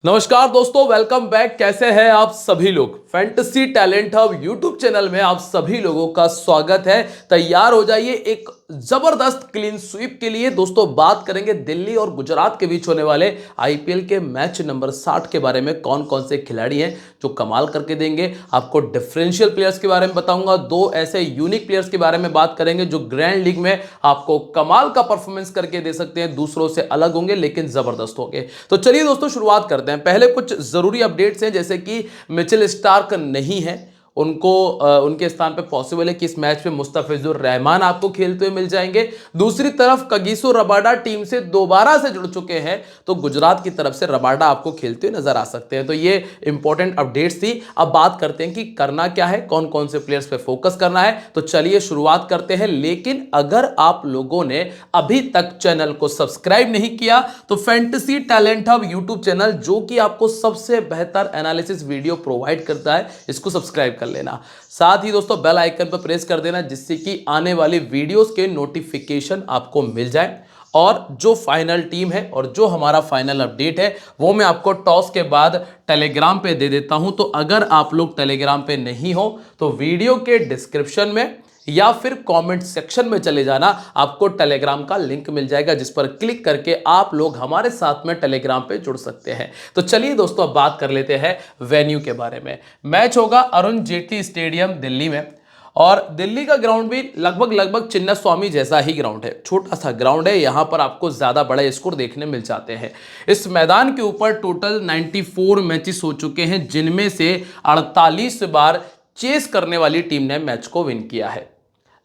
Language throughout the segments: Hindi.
नमस्कार दोस्तों, वेलकम बैक। कैसे हैं आप सभी लोग। Fantasy talent hub YouTube channel में आप सभी लोगों का स्वागत है। तैयार हो जाइए एक जबरदस्त क्लीन स्वीप के लिए। दोस्तों बात करेंगे दिल्ली और गुजरात के बीच होने वाले आईपीएल के मैच नंबर 60 के बारे में। कौन कौन से खिलाड़ी हैं जो कमाल करके देंगे। आपको डिफरेंशियल प्लेयर्स के बारे में बताऊंगा। दो ऐसे यूनिक प्लेयर्स के बारे में बात करेंगे जो ग्रैंड लीग में आपको कमाल का परफॉर्मेंस करके दे सकते हैं। दूसरों से अलग होंगे लेकिन जबरदस्त होंगे। तो चलिए दोस्तों शुरुआत करते हैं। पहले कुछ जरूरी अपडेट्स हैं, जैसे कि मिचेल स्टार्क नहीं है, उनको उनके स्थान पे पॉसिबल है कि इस मैच में मुस्तफिजुर रहमान आपको खेलते हुए मिल जाएंगे। दूसरी तरफ कगिसो रबाडा टीम से दोबारा से जुड़ चुके हैं, तो गुजरात की तरफ से रबाडा आपको खेलते हुए नजर आ सकते हैं। तो ये इंपॉर्टेंट अपडेट्स थी। अब बात करते हैं कि करना क्या है, कौन कौन से प्लेयर्स पे फोकस करना है। तो चलिए शुरुआत करते हैं। लेकिन अगर आप लोगों ने अभी तक चैनल को सब्सक्राइब नहीं किया तो fantasy talent hub YouTube channel, जो कि आपको सबसे बेहतर एनालिसिस वीडियो प्रोवाइड करता है, इसको सब्सक्राइब कर लेना। साथ ही दोस्तों बेल आइकन पर प्रेस कर देना, जिससे कि आने वाली वीडियोस के नोटिफिकेशन आपको मिल जाए। और जो फाइनल टीम है और जो हमारा फाइनल अपडेट है वो मैं आपको टॉस के बाद टेलीग्राम पे दे देता हूं। तो अगर आप लोग टेलीग्राम पे नहीं हो तो वीडियो के डिस्क्रिप्शन में या फिर कमेंट सेक्शन में चले जाना, आपको टेलीग्राम का लिंक मिल जाएगा, जिस पर क्लिक करके आप लोग हमारे साथ में टेलीग्राम पे जुड़ सकते हैं। तो चलिए दोस्तों अब बात कर लेते हैं वेन्यू के बारे में। मैच होगा अरुण जेटली स्टेडियम दिल्ली में, और दिल्ली का ग्राउंड भी लगभग चिन्ना स्वामी जैसा ही ग्राउंड है। छोटा सा ग्राउंड है, यहां पर आपको ज्यादा बड़े स्कोर देखने मिल जाते हैं। इस मैदान के ऊपर टोटल 94 मैचेस हो चुके हैं, जिनमें से 48 बार चेस करने वाली टीम ने मैच को विन किया है।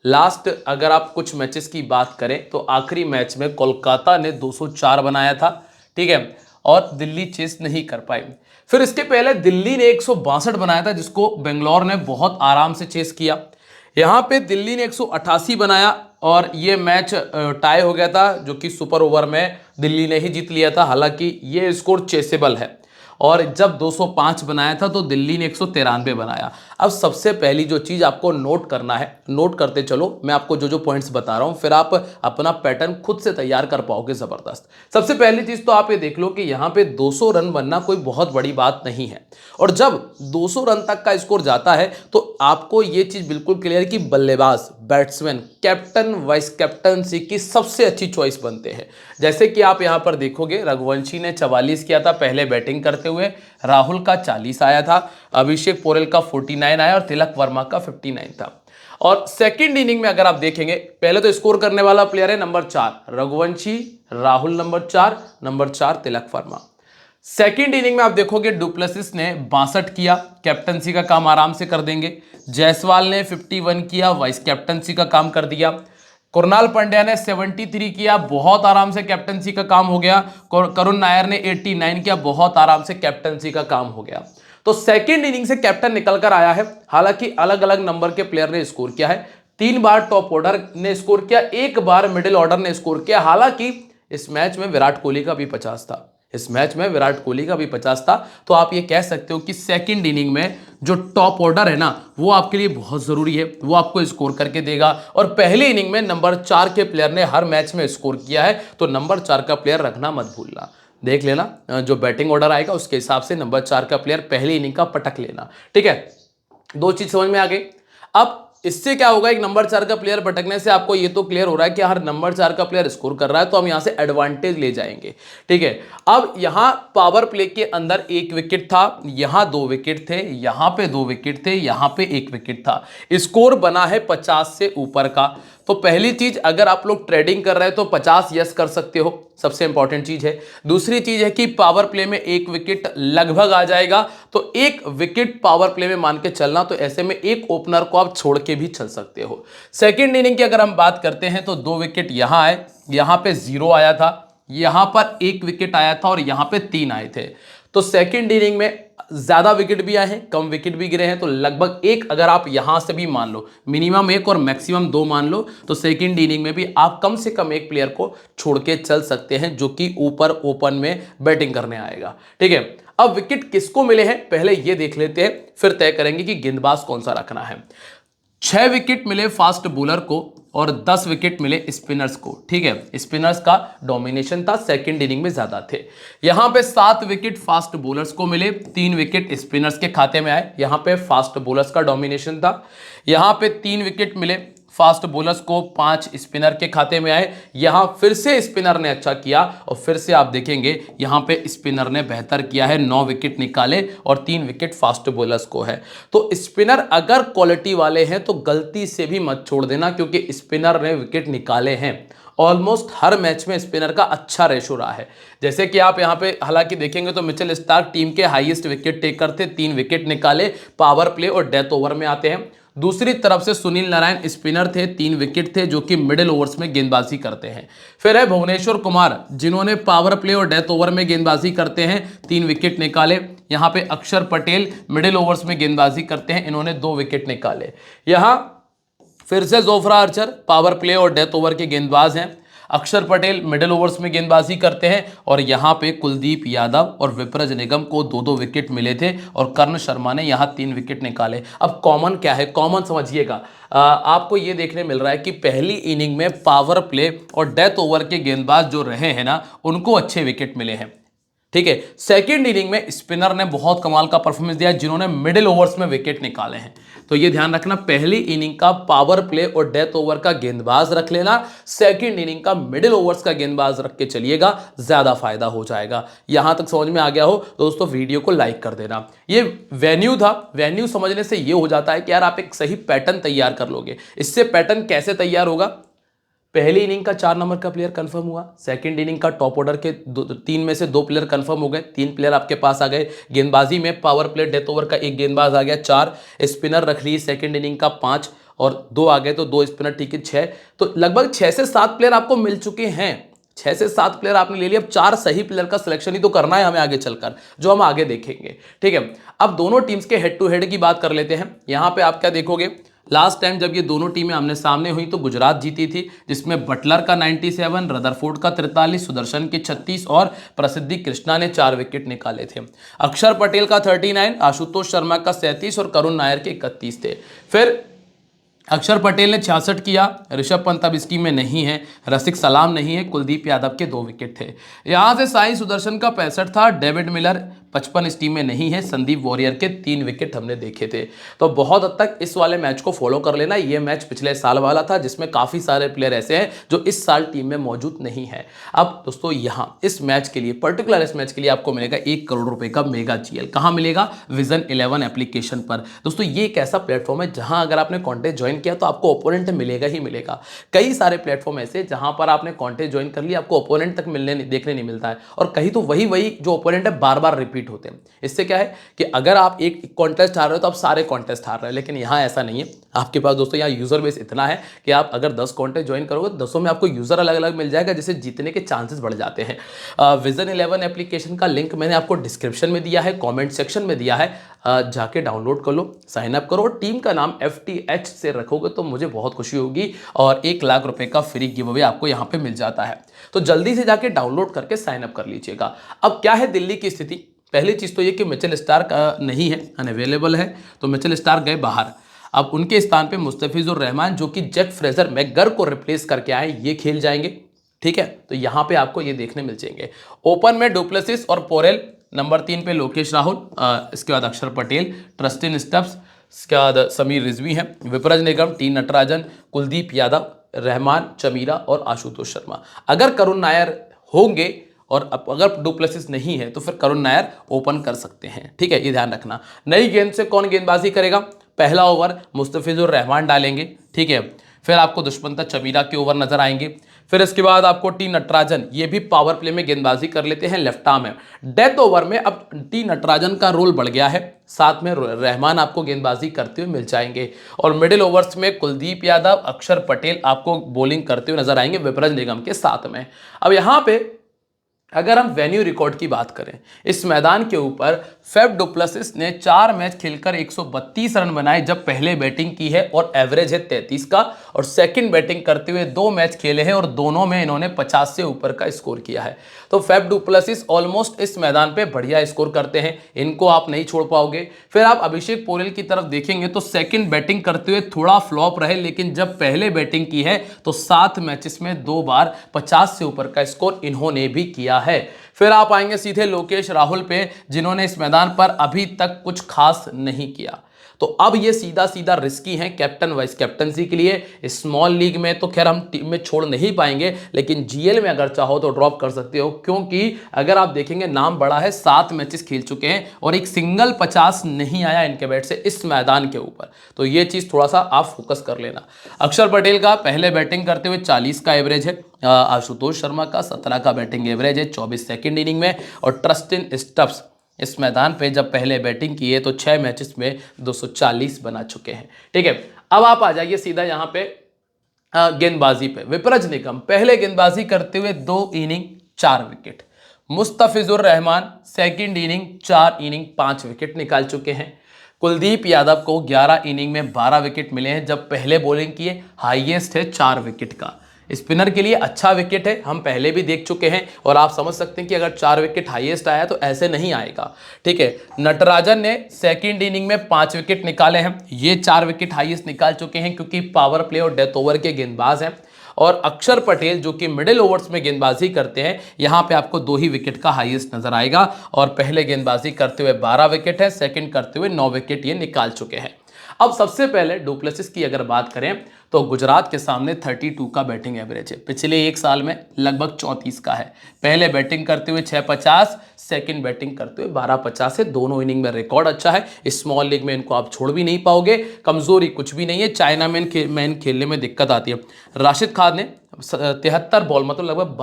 लास्ट अगर आप कुछ मैचेस की बात करें तो आखिरी मैच में कोलकाता ने 204 बनाया था, ठीक है, और दिल्ली चेस नहीं कर पाई। फिर इसके पहले दिल्ली ने 162 बनाया था, जिसको बेंगलोर ने बहुत आराम से चेस किया। यहां पे दिल्ली ने 188 बनाया और ये मैच टाई हो गया था, जो कि सुपर ओवर में दिल्ली ने ही जीत लिया था। हालांकि ये स्कोर चेसेबल है। और जब 205 बनाया था तो दिल्ली ने 193 बनाया। अब सबसे पहली जो चीज आपको नोट करना है, नोट करते चलो, मैं आपको जो जो पॉइंट्स बता रहा हूं, फिर आप अपना पैटर्न खुद से तैयार कर पाओगे जबरदस्त। सबसे पहली चीज तो आप ये देख लो कि यहां पे 200 रन बनना कोई बहुत बड़ी बात नहीं है। और जब 200 रन तक का स्कोर जाता है तो आपको ये चीज बिल्कुल क्लियर कि बल्लेबाज, बैट्समैन, कैप्टन, वाइस कैप्टनसी की सबसे अच्छी चॉइस बनते हैं। जैसे कि आप यहां पर देखोगे, रघुवंशी ने 44 किया था पहले बैटिंग करते हुए, राहुल का 40 आया था, अभिषेक पोरेल का 49 आया और तिलक वर्मा का 59 था। और सेकंड इनिंग में अगर आप देखेंगे, पहले तो स्कोर करने वाला प्लेयर है number 4 Raghuvanshi, Rahul number 4 Tilak Varma. Second inning में आप देखोगे डुप्लेसिस ने 62 किया, कैप्टनसी का काम आराम से कर देंगे। जायसवाल ने 51 किया, वाइस कैप्टनसी का काम कर दिया। कुरनाल पांड्या ने 73 किया, बहुत आराम से कैप्टनसी का काम हो गया। करुण नायर ने 89 किया, बहुत आराम से कैप्टनसी का काम हो गया। तो सेकंड इनिंग से कैप्टन निकल कर आया है। हालांकि अलग अलग नंबर के प्लेयर ने स्कोर किया है। 3 बार टॉप ऑर्डर ने स्कोर किया, 1 बार मिडिल ऑर्डर ने स्कोर किया। हालांकि इस मैच में विराट कोहली का भी 50 था, इस मैच में विराट कोहली का भी 50 था। तो आप ये कह सकते हो कि सेकंड इनिंग में जो टॉप ऑर्डर है ना, वो आपके लिए बहुत जरूरी है, वो आपको स्कोर करके देगा। और पहली इनिंग में नंबर 4 के प्लेयर ने हर मैच में स्कोर किया है, तो नंबर 4 का प्लेयर रखना मत भूलना। देख लेना, जो बैटिंग ऑर्डर आएगा उसके हिसाब से नंबर 4 का प्लेयर पहली इनिंग का पटक लेना, ठीक है। दो चीज समझ में आ गई। अब इससे क्या होगा, एक नंबर 4 का प्लेयर भटकने से आपको ये तो क्लियर हो रहा है कि हर नंबर 4 का प्लेयर स्कोर कर रहा है, तो हम यहां से एडवांटेज ले जाएंगे, ठीक है। अब यहां पावर प्ले के अंदर 1 विकेट था, यहां 2 विकेट थे, यहां पे 2 विकेट थे, यहां पे 1 विकेट था। स्कोर बना है 50 से ऊपर का। तो पहली चीज, अगर आप लोग ट्रेडिंग कर रहे हो तो 50 यस कर सकते हो, सबसे इंपॉर्टेंट चीज है। दूसरी चीज है कि पावर प्ले में 1 विकेट लगभग आ जाएगा, तो 1 विकेट पावर प्ले में मान के चलना। तो ऐसे में एक ओपनर को आप छोड़ के भी चल सकते हो। सेकंड इनिंग की अगर हम बात करते हैं तो 2 विकेट यहां आए, यहां पे 0 आया था, यहां पर 1 विकेट आया था और यहां पे 3 आए थे। तो सेकंड इनिंग में ज्यादा विकेट भी आए हैं, कम विकेट भी गिरे हैं, तो लगभग 1 अगर आप यहां से भी मान लो, मिनिमम 1 और मैक्सिमम 2 मान लो, तो सेकंड इनिंग में भी आप कम से कम 1 प्लेयर को छोड़ के चल सकते हैं, जो कि ऊपर ओपन में बैटिंग करने आएगा, ठीक है। अब विकेट किसको मिले हैं पहले ये देख लेते हैं, फिर तय करेंगे कि गेंदबाज कौन सा रखना है। 6 विकेट मिले फास्ट बॉलर को और 10 विकेट मिले स्पिनर्स को। ठीक है, स्पिनर्स का डोमिनेशन था, सेकंड इनिंग में ज्यादा थे। यहां पे 7 विकेट फास्ट बॉलर्स को मिले, 3 विकेट स्पिनर्स के खाते में आए। यहां पे फास्ट बॉलर्स का डोमिनेशन था। यहां पे 3 विकेट मिले फास्ट बॉलर्स को, 5 स्पिनर के खाते में आए। यहां फिर से स्पिनर ने अच्छा किया और फिर से आप देखेंगे यहां पे स्पिनर ने बेहतर किया है, 9 विकेट निकाले और 3 विकेट फास्ट बॉलर्स को है। तो स्पिनर अगर क्वालिटी वाले हैं तो गलती से भी मत छोड़ देना, क्योंकि स्पिनर ने विकेट निकाले हैं। ऑलमोस्ट हर मैच में स्पिनर का अच्छा रेशो रहा है। जैसे कि आप यहां पे हालांकि देखेंगे तो मिचेल स्टार्क टीम के हाईएस्ट विकेट टेकर थे, 3 विकेट निकाले, पावर प्ले और डेथ ओवर में आते हैं। दूसरी तरफ से सुनील नारायण स्पिनर थे, 3 विकेट थे, जो कि मिडिल ओवर्स में गेंदबाजी करते हैं। फिर है भुवनेश्वर कुमार, जिन्होंने पावर प्ले और डेथ ओवर में गेंदबाजी करते हैं, 3 विकेट निकाले। यहां पे अक्षर पटेल मिडिल ओवर्स में गेंदबाजी करते हैं, इन्होंने 2 विकेट निकाले। यहां फिर से जोफ्रा आर्चर पावर प्ले और डेथ ओवर के गेंदबाज हैं। अक्षर पटेल मिडिल ओवर्स में गेंदबाजी करते हैं और यहां पे कुलदीप यादव और विपरज निगम को 2-2 विकेट मिले थे और कर्ण शर्मा ने यहां 3 विकेट निकाले। अब कॉमन क्या है, कॉमन समझिएगा। आपको ये देखने मिल रहा है कि पहली इनिंग में पावर प्ले और डेथ ओवर के गेंदबाज जो रहे हैं ना, उनको अच्छे विकेट मिले हैं। ठीक है, सेकंड इनिंग में स्पिनर ने बहुत कमाल का परफॉर्मेंस दिया, जिन्होंने मिडिल ओवर्स में विकेट निकाले हैं। तो ये ध्यान रखना, पहली इनिंग का पावर प्ले और डेथ ओवर का गेंदबाज रख लेना, सेकंड इनिंग का मिडिल ओवर्स का गेंदबाज रख के चलिएगा, ज्यादा फायदा हो जाएगा। यहां तक समझ में आ गया हो दोस्तों, वीडियो को लाइक कर देना। ये वेन्यू था, वेन्यू समझने से ये हो जाता है कि यार आप एक सही पैटर्न तैयार कर लोगे। इससे पैटर्न कैसे तैयार होगा, पहली इनिंग का 4 नंबर का प्लेयर कंफर्म हुआ, सेकंड इनिंग का टॉप ऑर्डर के 3 में से 2 प्लेयर कंफर्म हो गए, 3 प्लेयर आपके पास आ गए। गेंदबाजी में पावर प्ले डेथ ओवर का 1 गेंदबाज आ गया, 4 स्पिनर रख ली, सेकंड इनिंग का 5 और 2 आ गए तो 2 स्पिनर, ठीक है 6। तो लगभग 6 से 7 प्लेयर आपको मिल चुके हैं। 6 से 7 प्लेयर आपने ले लिया। अब 4 सही प्लेयर का सिलेक्शन ही तो करना है हमें आगे चलकर, जो हम आगे देखेंगे। ठीक है, अब दोनों टीम्स के हेड टू हेड की बात कर लेते हैं। यहां पे आप क्या देखोगे, लास्ट टाइम जब ये दोनों टीमें आमने सामने हुई तो गुजरात जीती थी, जिसमें बटलर का 97, रदरफोर्ड का 43, सुदर्शन के 36 और प्रसिद्धि कृष्णा ने 4 विकेट निकाले थे। अक्षर पटेल का 39, आशुतोष शर्मा का 37 और करुण नायर के 31 थे। फिर अक्षर पटेल ने 66 किया, ऋषभ पंत अब इस टीम में नहीं है, रसिक सलाम नहीं है, कुलदीप यादव के 2 विकेट थे। यहां से साई सुदर्शन का 65 था, डेविड मिलर 55 इस टीम में नहीं है, संदीप वॉरियर के 3 विकेट हमने देखे थे। तो बहुत हद तक इस वाले मैच को फॉलो कर लेना। ये मैच पिछले साल वाला था, जिसमें काफी सारे प्लेयर ऐसे हैं जो इस साल टीम में मौजूद नहीं है। अब दोस्तों यहाँ इस मैच के लिए, पर्टिकुलर इस मैच के लिए आपको मिलेगा 1 करोड़ रुपए का मेगा जीएल। कहाँ मिलेगा, विजन 11 एप्लीकेशन पर। दोस्तों ये एक ऐसा प्लेटफॉर्म है जहां अगर आपने कॉन्टेस्ट ज्वाइन किया तो आपको ओपोनेंट मिलेगा ही मिलेगा। कई सारे प्लेटफॉर्म ऐसे जहां पर आपने कॉन्टेस्ट ज्वाइन कर लिया, आपको ओपोनेंट तक देखने नहीं मिलता है, और कहीं तो वही जो ओपोनेंट है बार बार रिपीट होते हैं। इससे क्या है कि अगर आप एक कॉन्टेस्ट हार रहे हो तो आप सारे कॉन्टेस्ट हार रहे हैं, लेकिन यहाँ ऐसा नहीं है। आपके पास दोस्तों यहाँ यूजर बेस इतना है कि आप अगर 10 कॉन्टेस्ट ज्वाइन करोगे तो 10 में आपको यूजर अलग अलग मिल जाएगा, जिससे जीतने के चांसेस बढ़ जाते हैं। विजन 11 एप्लीकेशन का लिंक मैंने आपको डिस्क्रिप्शन में दिया है, कॉमेंट सेक्शन में दिया है, जाके डाउनलोड कर लो, साइन अप करो और टीम का नाम FTH से रखोगे तो मुझे बहुत खुशी होगी और 1 लाख रुपए का फ्री गिव अवे आपको यहाँ पे मिल जाता है। तो जल्दी से जाके डाउनलोड करके साइन अप कर लीजिएगा। अब क्या है दिल्ली की स्थिति, पहली चीज तो ये कि मिचेल स्टार्क नहीं है, अनअवेलेबल है, तो मिचेल स्टार्क गए बाहर। अब उनके स्थान पे मुस्तफिजुर रहमान, जो कि जैक फ्रेजर मैकगर को रिप्लेस करके आए, ये खेल जाएंगे। ठीक है, तो यहां पे आपको ये देखने मिल जाएंगे। ओपन में डुप्लेसिस और पोरेल, नंबर 3 पे लोकेश राहुल, इसके बाद अक्षर पटेल, ट्रस्टिन स्टब्स, इसके बाद समीर रिजवी हैं, विपरज निगम, टी नटराजन, कुलदीप यादव, रहमान, चमीरा और आशुतोष शर्मा। अगर करुण नायर होंगे और अगर डुप्लेसिस नहीं है तो फिर करुण नायर ओपन कर सकते हैं। ठीक है, ये ध्यान रखना। नई गेंद से कौन गेंदबाजी करेगा, पहला ओवर मुस्तफिजुर रहमान डालेंगे। ठीक है, फिर आपको दुष्मंता चमीरा के ओवर नजर आएंगे। फिर इसके बाद आपको टी नटराजन, ये भी पावर प्ले में गेंदबाजी कर लेते हैं, लेफ्ट आर्म है। डेथ ओवर में अब टी नटराजन का रोल बढ़ गया है, साथ में रहमान आपको गेंदबाजी करते हुए मिल जाएंगे। और मिडिल ओवर्स में कुलदीप यादव, अक्षर पटेल आपको बॉलिंग करते हुए नजर आएंगे विपरज निगम के साथ में। अब यहाँ पे अगर हम वेन्यू रिकॉर्ड की बात करें, इस मैदान के ऊपर फैफ डु प्लेसिस ने 4 मैच खेलकर 132 रन बनाए जब पहले बैटिंग की है, और एवरेज है 33 का। और सेकंड बैटिंग करते हुए 2 मैच खेले हैं और दोनों में इन्होंने 50 से ऊपर का स्कोर किया है। तो फैफ डु प्लेसिस ऑलमोस्ट इस मैदान पे बढ़िया स्कोर करते हैं, इनको आप नहीं छोड़ पाओगे। फिर आप अभिषेक पोरेल की तरफ देखेंगे तो सेकंड बैटिंग करते हुए थोड़ा फ्लॉप रहे, लेकिन जब पहले बैटिंग की है तो 7 मैचेस में 2 बार 50 से ऊपर का स्कोर इन्होंने भी किया है। फिर आप आएंगे सीधे लोकेश राहुल पे, जिन्होंने इस मैदान पर अभी तक कुछ खास नहीं किया। तो अब ये सीधा सीधा रिस्की हैं कैप्टन वाइस कैप्टनसी के लिए। स्मॉल लीग में तो खैर हम टीम में छोड़ नहीं पाएंगे, लेकिन जीएल में अगर चाहो तो ड्रॉप कर सकते हो, क्योंकि अगर आप देखेंगे नाम बड़ा है, 7 मैचेस खेल चुके हैं और एक सिंगल 50 नहीं आया इनके बैट से इस मैदान के ऊपर। तो ये चीज थोड़ा सा आप फोकस कर लेना। अक्षर पटेल का पहले बैटिंग करते हुए 40 का एवरेज है, आशुतोष शर्मा का 17 का बैटिंग एवरेज है 24 सेकेंड इनिंग में, और ट्रस्टिन स्टब्स इस मैदान पे जब पहले बैटिंग की है तो 6 मैचेस में 240 बना चुके हैं। ठीक है, अब आप आ जाइए सीधा यहाँ पे गेंदबाजी पे। विपरज निकम पहले गेंदबाजी करते हुए 2 inning 4 wicket. Mustafizur Rahman second inning 4 inning 5 wicket निकाल चुके हैं। कुलदीप यादव को 11 इनिंग में 12 विकेट मिले हैं जब पहले बॉलिंग किए, हाईएस्ट है 4 विकेट का। स्पिनर के लिए अच्छा विकेट है, हम पहले भी देख चुके हैं, और आप समझ सकते हैं कि अगर 4 विकेट हाईएस्ट आया तो ऐसे नहीं आएगा। ठीक है, नटराजन ने सेकंड इनिंग में 5 विकेट निकाले हैं, ये 4 विकेट हाईएस्ट निकाल चुके हैं क्योंकि पावर प्ले और डेथ ओवर के गेंदबाज हैं। और अक्षर पटेल जो कि मिडिल ओवर्स में गेंदबाजी करते हैं, यहां पे आपको 2 ही विकेट का हाईएस्ट नजर आएगा, और पहले गेंदबाजी करते हुए 12 विकेट है, सेकंड करते हुए 9 विकेट ये निकाल चुके हैं। अब सबसे पहले डु प्लेसिस की अगर बात करें तो गुजरात के सामने 32 का बैटिंग एवरेज है, पिछले एक साल में लगभग 34 का है। पहले बैटिंग करते हुए 650, सेकंड बैटिंग करते हुए 1250 है, दोनों इनिंग में रिकॉर्ड अच्छा है। स्मॉल लीग में इनको आप छोड़ भी नहीं पाओगे, कमजोरी कुछ भी नहीं है। चाइना में मैन खेलने में दिक्कत आती है। राशिद खान ने 73 बॉल मतलब लगभग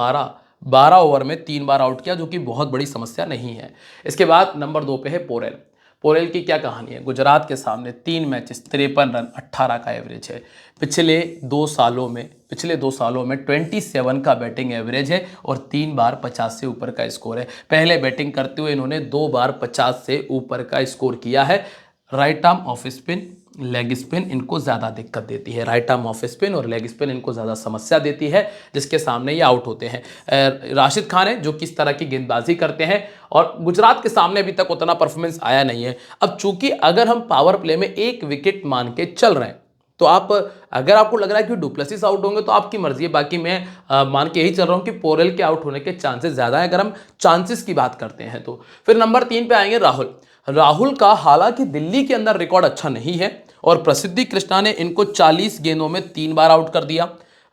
12 ओवर में 3 बार आउट किया, जो कि बहुत बड़ी समस्या नहीं है। इसके बाद नंबर 2 पे है पोरेल। पोरेल की क्या कहानी है, गुजरात के सामने 3 मैचेस 53 रन 18 का एवरेज है। पिछले 2 सालों में 27 का बैटिंग एवरेज है और 3 बार 50 से ऊपर का स्कोर है। पहले बैटिंग करते हुए इन्होंने 2 बार 50 से ऊपर का स्कोर किया है। Right arm off spin, leg spin इनको ज़्यादा दिक्कत देती है। राइट आर्म ऑफ स्पिन और लेग स्पिन इनको ज़्यादा समस्या देती है, जिसके सामने ये आउट होते हैं। राशिद खान है जो किस तरह की गेंदबाजी करते हैं, और गुजरात के सामने अभी तक उतना परफॉर्मेंस आया नहीं है। अब चूंकि अगर हम पावर प्ले में 1 विकेट मान के चल रहे हैं, तो आप अगर आपको लग रहा है कि डु प्लेसिस आउट होंगे तो आपकी मर्जी है, बाकी मैं मान के यही चल रहा हूं कि पोरेल के आउट होने के चांसेस ज़्यादा है, अगर हम चांसेस की बात करते हैं तो। फिर नंबर 3 पे आएंगे राहुल का हालांकि दिल्ली के अंदर रिकॉर्ड अच्छा नहीं है, और प्रसिद्धि कृष्णा ने इनको 40 गेंदों में 3 बार आउट कर दिया।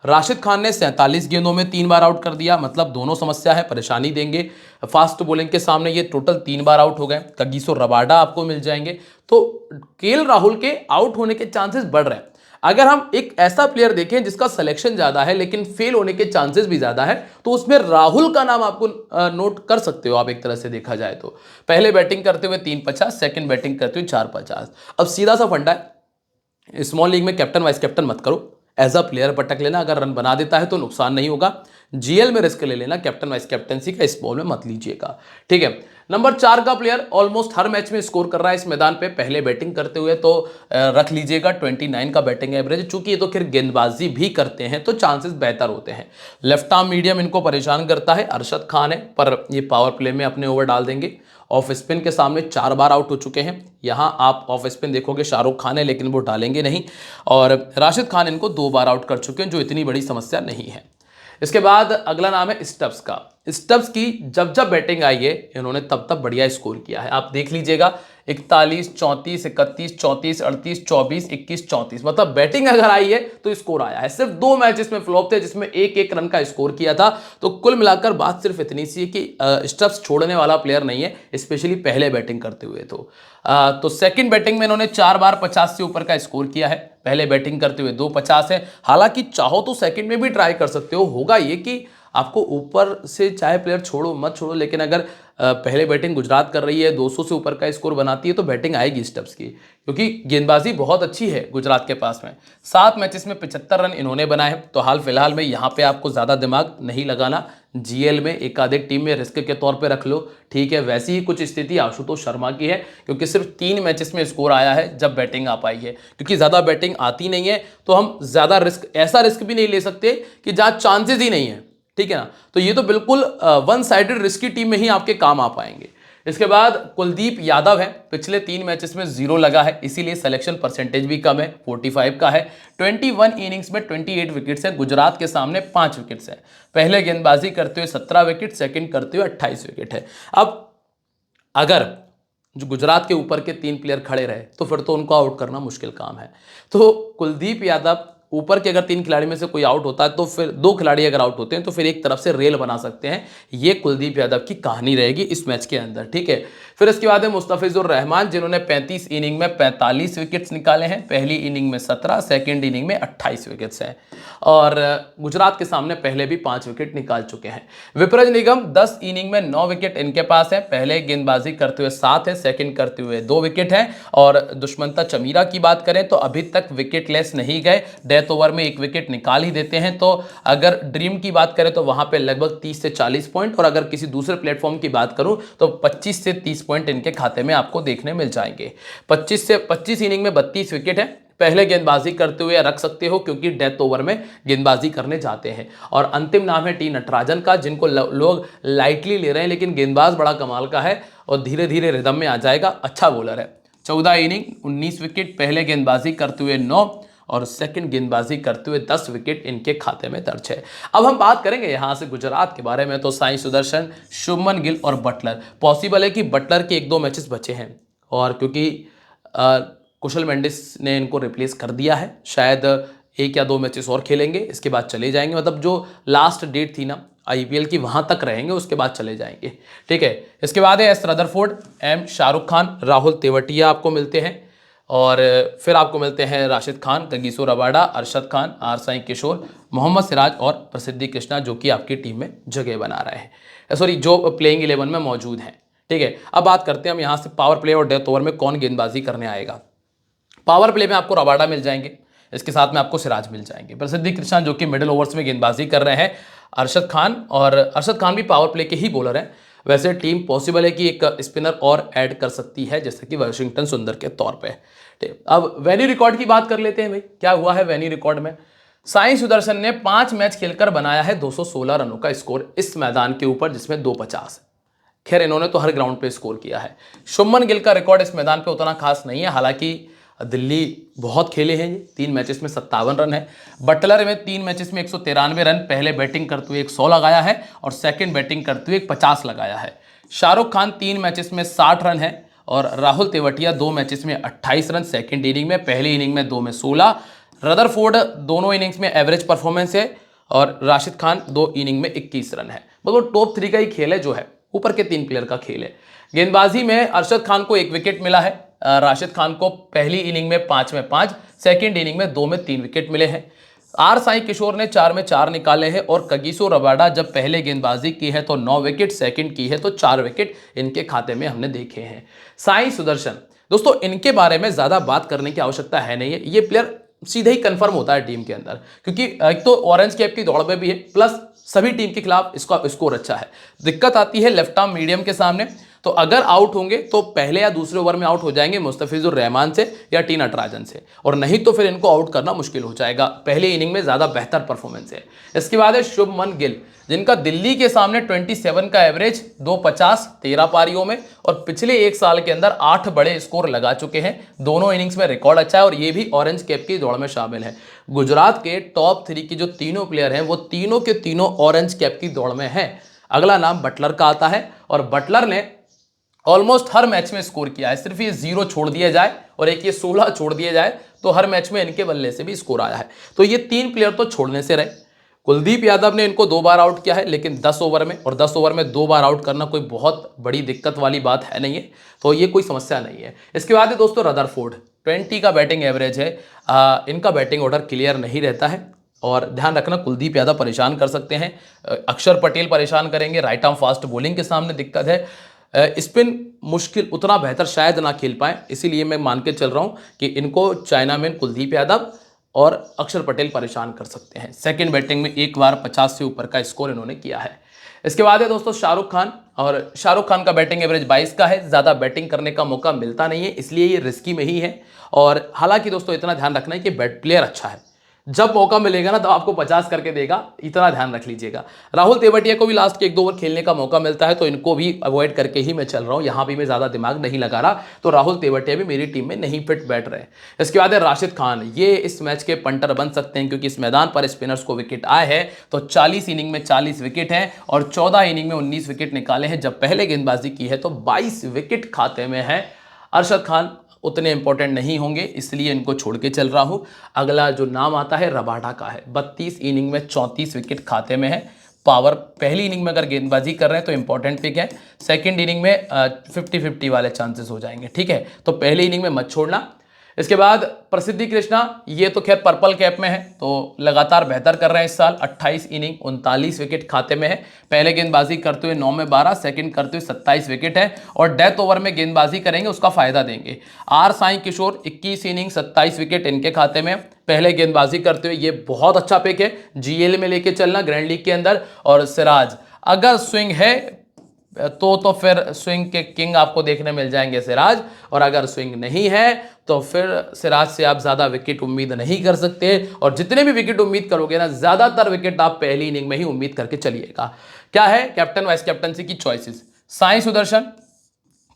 राशिद खान ने 47 गेंदों में 3 बार आउट कर दिया, मतलब दोनों समस्या है, परेशानी देंगे। फास्ट बॉलिंग के सामने ये टोटल 3 बार आउट हो गए। कगिसो रबाडा आपको मिल जाएंगे, तो केएल राहुल के आउट होने के चांसेस बढ़ रहे हैं। अगर हम एक ऐसा प्लेयर देखें जिसका सिलेक्शन ज्यादा है लेकिन फेल होने के चांसेस भी ज्यादा है, तो उसमें राहुल का नाम आपको नोट कर सकते हो आप, एक तरह से देखा जाए तो। पहले बैटिंग करते हुए 350, सेकंड बैटिंग करते हुए 450। अब सीधा सा फंडा है, स्मॉल लीग में कैप्टन वाइस कैप्टन मत करो, एज अ प्लेयर पटक लेना, अगर रन बना देता है तो नुकसान नहीं होगा। जीएल में रिस्क ले लेना, कैप्टन वाइस कैप्टनसी का स्मॉल में मत लीजिएगा। ठीक है, नंबर 4 का प्लेयर ऑलमोस्ट हर मैच में स्कोर कर रहा है इस मैदान पे, पहले बैटिंग करते हुए तो रख लीजिएगा 29 का बैटिंग एवरेज। चूंकि ये तो फिर गेंदबाजी भी करते हैं तो चांसेस बेहतर होते हैं। लेफ्ट आर्म मीडियम इनको परेशान करता है, अरशद खान है, पर ये पावर प्ले में अपने ओवर डाल देंगे। ऑफ स्पिन के सामने 4 बार आउट हो चुके हैं। यहाँ आप ऑफ स्पिन देखोगे शाहरुख खान है, लेकिन वो डालेंगे नहीं, और राशिद खान इनको 2 बार आउट कर चुके हैं, जो इतनी बड़ी समस्या नहीं है। इसके बाद अगला नाम है स्टब्स का। स्टब्स की जब जब बैटिंग आई है इन्होंने तब तब बढ़िया स्कोर किया है, आप देख लीजिएगा 41, 34, 31, 34, 38, 24, 21, 34, मतलब बैटिंग अगर आई है तो स्कोर आया है। सिर्फ 2 मैचेस में फ्लॉप थे जिसमें 1-1 रन का स्कोर किया था। तो कुल मिलाकर बात सिर्फ इतनी सी है कि स्टब्स छोड़ने वाला प्लेयर नहीं है, स्पेशली पहले बैटिंग करते हुए। तो सेकंड बैटिंग में इन्होंने 4 बार 50 से ऊपर का स्कोर किया है, पहले बैटिंग करते हुए 250 है। हालांकि चाहो तो सेकंड में भी ट्राई कर सकते हो, होगा ये कि आपको ऊपर से चाहे प्लेयर छोड़ो मत छोड़ो, लेकिन अगर पहले बैटिंग गुजरात कर रही है, 200 से ऊपर का स्कोर बनाती है, तो बैटिंग आएगी स्टब्स की, क्योंकि गेंदबाजी बहुत अच्छी है गुजरात के पास में। 7 मैचेस में 75 रन इन्होंने बनाए हैं। तो हाल फिलहाल में यहाँ पे आपको ज़्यादा दिमाग नहीं लगाना, जीएल में एक आधे टीम में रिस्क के तौर पे रख लो, ठीक है। वैसी ही कुछ स्थिति आशुतोष शर्मा की है, क्योंकि सिर्फ 3 मैचेस में स्कोर आया है जब बैटिंग आ पाई है, क्योंकि ज़्यादा बैटिंग आती नहीं है तो हम ज़्यादा रिस्क, ऐसा रिस्क भी नहीं ले सकते कि जहाँ चांसेस ही नहीं है, ठीक है ना। तो ये तो बिल्कुल वन साइडेड रिस्की टीम में ही आपके काम आ पाएंगे। इसके बाद कुलदीप यादव है, पिछले 3 मैचेस में 0 लगा है, इसीलिए सिलेक्शन परसेंटेज भी कम है, 45 का है। 21 इनिंग्स में 28 विकेट्स हैं, गुजरात के सामने 5 विकेट्स हैं। पहले गेंदबाजी करते हुए 17 विकेट, सेकंड करते हुए 28 विकेट है। अब अगर जो गुजरात के ऊपर के 3 प्लेयर खड़े रहे तो फिर तो उनको आउट करना मुश्किल काम है। तो कुलदीप यादव ऊपर के अगर 3 खिलाड़ी में से कोई आउट होता है तो फिर 2 खिलाड़ी अगर आउट होते हैं तो फिर एक तरफ से रेल बना सकते हैं। ये कुलदीप यादव की कहानी रहेगी इस मैच के अंदर, ठीक है। फिर इसके बाद है मुस्तफिजुर रहमान, जिन्होंने 35 इनिंग में 45 विकेट्स निकाले हैं। पहली इनिंग में 17, सेकेंड इनिंग में 28 विकेट्स हैं और गुजरात के सामने पहले भी 5 विकेट निकाल चुके हैं। विपरज निगम 10 इनिंग में 9 विकेट इनके पास है। पहले गेंदबाजी करते हुए 7 है, सेकंड करते हुए 2 विकेट हैं। और दुष्मंता चमीरा की बात करें तो अभी तक विकेट लेस नहीं गए, डेथ ओवर में 1 विकेट निकाल ही देते हैं। तो अगर ड्रीम की बात करें तो वहां पे लगभग 30 से 40 पॉइंट, और अगर किसी दूसरे प्लेटफॉर्म की बात करूं तो 25 से 30 पॉइंट इनके खाते में आपको देखने मिल जाएंगे। 25 इनिंग में 32 विकेट है। पहले गेंदबाजी करते हुए रख सकते हो क्योंकि डेथ ओवर में गेंदबाजी करने जाते हैं। और अंतिम नाम है टी नटराजन का, जिनको लोग लाइटली ले रहे हैं, लेकिन गेंदबाज बड़ा कमाल का है और धीरे धीरे रिदम में आ जाएगा, अच्छा बॉलर है। 14 इनिंग 19 विकेट, पहले गेंदबाजी करते हुए 9 और सेकंड गेंदबाजी करते हुए 10 विकेट इनके खाते में दर्ज है। अब हम बात करेंगे यहां से गुजरात के बारे में, तो साई सुदर्शन, शुभमन गिल और बटलर। पॉसिबल है कि बटलर के 1-2 मैचेस बचे हैं और क्योंकि कुशल मेंडिस ने इनको रिप्लेस कर दिया है, शायद 1 या 2 मैचेस और खेलेंगे, इसके बाद चले जाएंगे। मतलब जो लास्ट डेट थी ना आईपीएल की, वहां तक रहेंगे, उसके बाद चले जाएंगे, ठीक है। इसके बाद है S Rutherford, M Shahrukh Khan, Rahul Tewatia आपको मिलते हैं। और फिर आपको मिलते हैं Rashid Khan, Kagiso Rabada, Arshad Khan, R Sai Kishore, Mohammed Siraj और प्रसिद्धि कृष्णा, जो कि आपकी टीम में जगह बना रहे हैं, सॉरी जो प्लेइंग 11 में मौजूद हैं, ठीक है। अब बात करते हैं हम यहाँ से पावर प्ले और डेथ ओवर में कौन गेंदबाजी करने आएगा। पावर प्ले में आपको रबाडा मिल जाएंगे, इसके साथ में आपको सिराज मिल जाएंगे। प्रसिद्धि कृष्णा जो कि मिडिल ओवर्स में गेंदबाजी कर रहे हैं, अरशद खान भी पावर प्ले के ही बॉलर हैं। वैसे टीम पॉसिबल है कि एक स्पिनर और ऐड कर सकती है, जैसे कि वाशिंगटन सुंदर के तौर पे। अब वेन्यू रिकॉर्ड की बात कर लेते हैं भाई, क्या हुआ है वेन्यू रिकॉर्ड में। साई सुदर्शन ने 5 मैच खेलकर बनाया है 216 रनों का स्कोर इस मैदान के ऊपर, जिसमें 250 है। खैर इन्होंने तो हर ग्राउंड पे स्कोर किया है। शुभमन गिल का रिकॉर्ड इस मैदान पे उतना खास नहीं है, हालांकि दिल्ली बहुत खेले हैं, 3 मैचेस में 57 रन है। बटलर में 3 मैचेस में 193 रन, पहले बैटिंग करते हुए 100 लगाया है और सेकंड बैटिंग करते हुए 50 लगाया है। शाहरुख खान 3 मैचेस में 60 रन है और राहुल तेवटिया 2 मैचेस में 28 रन, सेकंड इनिंग में, पहली इनिंग में 2 में 16। रदरफोर्ड दोनों इनिंग्स में एवरेज परफॉर्मेंस है और राशिद खान 2 इनिंग में 21 रन है। मतलब टॉप 3 का ही खेल है, जो है ऊपर के 3 प्लेयर का खेल है। गेंदबाजी में अरशद खान को 1 विकेट मिला है, राशिद खान को पहली इनिंग में 5 में 5, सेकंड इनिंग में 2 में 3 विकेट मिले हैं। आर साई किशोर ने 4 में 4 निकाले हैं और कगिसो रबाडा जब पहले गेंदबाजी की है तो 9 विकेट, सेकंड की है तो 4 विकेट इनके खाते में हमने देखे हैं। साई सुदर्शन, दोस्तों इनके बारे में ज्यादा बात करने की आवश्यकता है नहीं है, ये प्लेयर सीधे ही कंफर्म होता है टीम के अंदर, क्योंकि एक तो ऑरेंज कैप की दौड़ में भी है, प्लस सभी टीम के खिलाफ इसका स्कोर अच्छा है। दिक्कत आती है लेफ्ट आर्म मीडियम के सामने, तो अगर आउट होंगे तो पहले या दूसरे ओवर में आउट हो जाएंगे मुस्तफिजुर रहमान से या टी नटराजन से, और नहीं तो फिर इनको आउट करना मुश्किल हो जाएगा। पहले इनिंग में ज्यादा बेहतर परफॉर्मेंस है। इसके बाद है शुभमन गिल, जिनका दिल्ली के सामने 27 का एवरेज, 250 13 पारियों में, और पिछले 1 साल के अंदर 8 बड़े स्कोर लगा चुके हैं। दोनों इनिंग्स में रिकॉर्ड अच्छा है और ये भी ऑरेंज कैप की दौड़ में शामिल है। गुजरात के टॉप 3 की जो तीनों प्लेयर हैं वो तीनों के तीनों ऑरेंज कैप की दौड़ में हैं। अगला नाम बटलर का आता है और बटलर ने ऑलमोस्ट हर मैच में स्कोर किया है। सिर्फ ये 0 छोड़ दिया जाए और एक ये 16 छोड़ दिया जाए तो हर मैच में इनके बल्ले से भी स्कोर आया है। तो ये 3 प्लेयर तो छोड़ने से रहे। कुलदीप यादव ने इनको 2 बार आउट किया है, लेकिन 10 ओवर में, और 10 ओवर में 2 बार आउट करना कोई बहुत बड़ी दिक्कत वाली बात है नहीं है, तो ये कोई समस्या नहीं है। इसके बाद है दोस्तों रदरफोर्ड, 20 का बैटिंग एवरेज है। इनका बैटिंग ऑर्डर क्लियर नहीं रहता है और ध्यान रखना कुलदीप यादव परेशान कर सकते हैं, अक्षर पटेल परेशान करेंगे, राइट आर्म फास्ट बॉलिंग के सामने दिक्कत है। स्पिन मुश्किल, उतना बेहतर शायद ना खेल पाए, इसीलिए मैं मान के चल रहा हूं कि इनको चाइनामैन कुलदीप यादव और अक्षर पटेल परेशान कर सकते हैं। सेकंड बैटिंग में 1 बार 50 से ऊपर का स्कोर इन्होंने किया है। इसके बाद है दोस्तों शाहरुख खान, और शाहरुख खान का बैटिंग एवरेज 22 का है, ज़्यादा बैटिंग करने का मौका मिलता नहीं है, इसलिए ये रिस्की में ही है। और हालांकि दोस्तों इतना ध्यान रखना है कि बैट प्लेयर अच्छा है, जब मौका मिलेगा ना तो आपको 50 करके देगा, इतना ध्यान रख लीजिएगा। राहुल तेवतिया को भी लास्ट के 1-2 ओवर खेलने का मौका मिलता है, तो इनको भी अवॉइड करके ही मैं चल रहा हूं, यहां भी मैं ज्यादा दिमाग नहीं लगा रहा, तो राहुल तेवतिया भी मेरी टीम में नहीं फिट बैठ रहे। इसके बाद है राशिद खान, ये इस मैच के पंटर बन सकते हैं, क्योंकि इस मैदान पर स्पिनर्स को विकेट आए हैं, तो 40 इनिंग में 40 विकेट हैं और 14 इनिंग में 19 विकेट निकाले हैं। जब पहले गेंदबाजी की है तो 22 विकेट खाते में है। अरशद खान उतने इंपॉर्टेंट नहीं होंगे, इसलिए इनको छोड़ के चल रहा हूं। अगला जो नाम आता है रबाडा का है, 32 इनिंग में 34 विकेट खाते में है। पावर पहली इनिंग में अगर गेंदबाजी कर रहे हैं तो इंपॉर्टेंट पिक है, सेकंड इनिंग में 50-50 वाले चांसेस हो जाएंगे, ठीक है, तो पहली इनिंग में मत छोड़ना। इसके बाद प्रसिद्धि कृष्णा, ये तो खैर पर्पल कैप में है, तो लगातार बेहतर कर रहे हैं इस साल, 28 इनिंग 39 विकेट खाते में है। पहले गेंदबाजी करते हुए 9 में 12, सेकंड करते हुए 27 विकेट है, और डेथ ओवर में गेंदबाजी करेंगे उसका फायदा देंगे। R Sai Kishore 21 inning 27 wicket इनके खाते में, पहले गेंदबाजी करते हुए, ये बहुत अच्छा पिक है, जीएल में लेके चलना ग्रैंड लीग के अंदर। और सिराज, अगर स्विंग है तो फिर स्विंग के किंग आपको देखने मिल जाएंगे सिराज, और अगर स्विंग नहीं है तो फिर सिराज से आप ज्यादा विकेट उम्मीद नहीं कर सकते, और जितने भी विकेट उम्मीद करोगे ना, ज्यादातर विकेट आप पहली इनिंग में ही उम्मीद करके चलिएगा। क्या है कैप्टन वाइस कैप्टनसी की choices? Sai Sudarshan,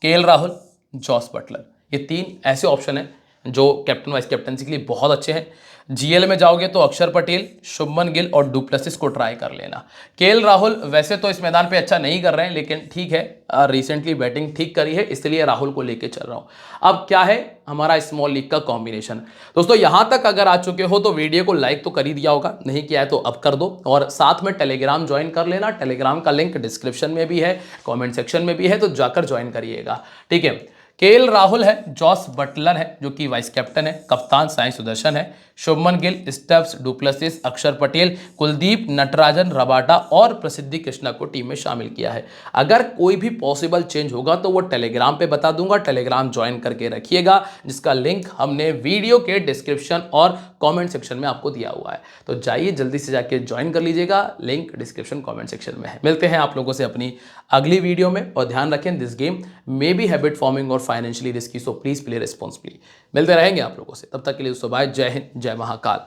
KL Rahul, Jos Buttler, ये 3 ऐसे ऑप्शन हैं जो कैप्टन वाइस कैप्टनसी के लिए बहुत अच्छे हैं। जीएल में जाओगे तो अक्षर पटेल, शुभमन गिल और डुप्लेसिस को ट्राई कर लेना। केएल राहुल वैसे तो इस मैदान पे अच्छा नहीं कर रहे हैं, लेकिन ठीक है, रिसेंटली बैटिंग ठीक करी है, इसलिए राहुल को लेके चल रहा हूं। अब क्या है हमारा स्मॉल लीग का कॉम्बिनेशन। दोस्तों यहां तक अगर आ चुके हो तो वीडियो को लाइक तो कर ही दिया होगा, नहीं किया है तो अब कर दो, और साथ में टेलीग्राम ज्वाइन कर लेना। टेलीग्राम का लिंक डिस्क्रिप्शन में भी है, कॉमेंट सेक्शन में भी है, तो जाकर ज्वाइन करिएगा, ठीक है। केएल राहुल है, जॉस बटलर है जो कि वाइस कैप्टन है, कप्तान साई सुदर्शन है, शुभमन गिल, स्टब्स, डुप्लेसिस, अक्षर पटेल, कुलदीप, नटराजन, रबाडा और प्रसिद्धि कृष्णा को टीम में शामिल किया है। अगर कोई भी पॉसिबल चेंज होगा तो वो टेलीग्राम पे बता दूंगा, टेलीग्राम ज्वाइन करके रखिएगा, जिसका लिंक हमने वीडियो के डिस्क्रिप्शन और कमेंट सेक्शन में आपको दिया हुआ है, तो जाइए जल्दी से जाके ज्वाइन कर लीजिएगा, लिंक डिस्क्रिप्शन कमेंट सेक्शन में है। मिलते हैं आप लोगों से अपनी अगली वीडियो में, और ध्यान रखें this game may be habit forming और financially risky, so please play responsibly. मिलते रहेंगे आप लोगों से, तब तक के लिए दोस्तों बाय, जय हिंद, जय महाकाल।